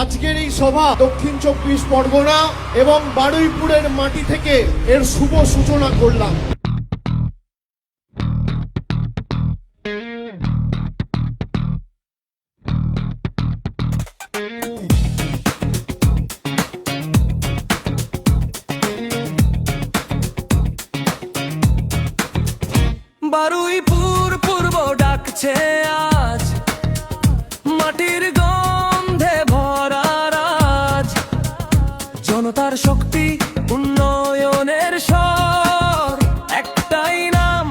আজকের এই সভা দক্ষিণ 24 পরগনা এবং বারুইপুরের মাটি থেকে এর শুভ সূচনা করলাম। বারুইপুর পূর্ব ডাকছে আজ, মাটির গন্ধে ভরা রাজ, জনতার শক্তি উন্নয়নের স্বর, একটাই নাম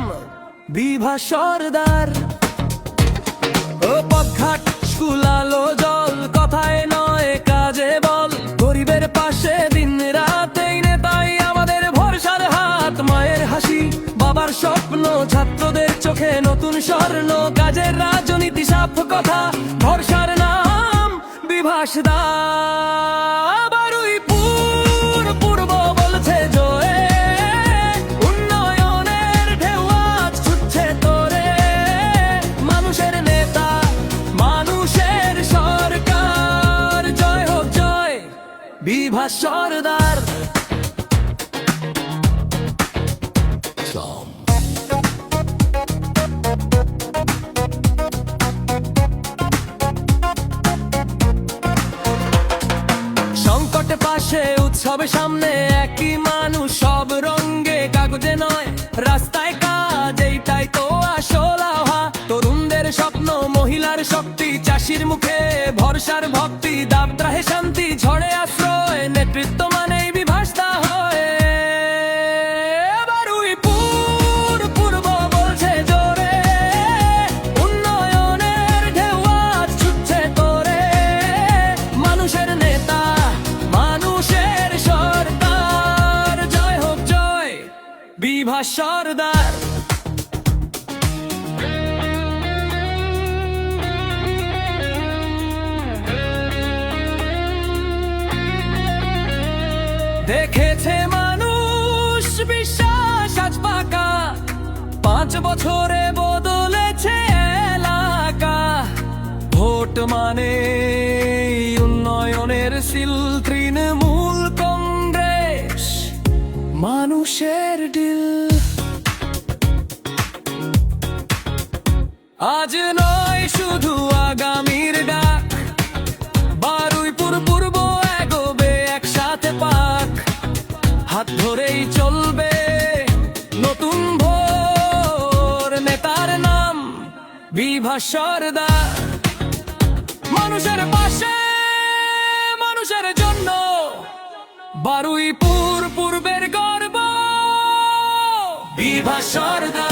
বিভা সরদার। ও পথঘাট স্কুল আলো জল, কথায় নয় কাজে বল, গরিবের পাশে দিন রাতেই নেতাই আমাদের ভরসার হাত। মায়ের হাসি বাবার স্বপ্ন, ছাত্রদের চোখে নতুন স্বর্ণ, কাজের রাজনীতি সাফ কথা, ভরসার নাম বিভাস দা। বারুইপুর পূর্ব বলছে জয়ে, উন্নয়নের ঢেউ আজ ছুটছে তোরে, মানুষের নেতা মানুষের সরকার, জয় হোক জয় বিভাস সরদার। সংকটে পাশে উৎসবে সামনে, একই মানুষ সব রঙে, কাগজে নয় রাস্তায় কাজ, এইটাই তো আসল আহা। তরুণদের স্বপ্ন, মহিলার শক্তি, চাষির মুখে ভরসার ভক্তি, দাবদাহে শান্তি, ঝড়ে আশ্রয়, নেতৃত্ব মানেই বিভাস দা হয়। বারুইপুর পূর্ব বলছে জোরে, উন্নয়নের ঢেউ আজ ছুটছে তোরে, মানুষের নেতা মানুষের সরকার, জয় হোক জয় বিভাস সরদার। দেখেছে মানুষ বিশ্বাস আজ পাকা, 5 বছরে বদলেছে এলাকা। ভোট মানে উন্নয়নের সিল, তৃণমূল কংগ্রেস মানুষের ডিল। আজ নয় শুধু আগামীর ডাক, বারুইপুর পূর্ব এগোবে একসাথে পাক, হাত ধরেই চলবে নতুন ভোর, নেতার নাম বিভাস সরদার। মানুষের পাশে মানুষের জন্য, বারুইপুর পূর্বের গর্ব বিভাস সরদার।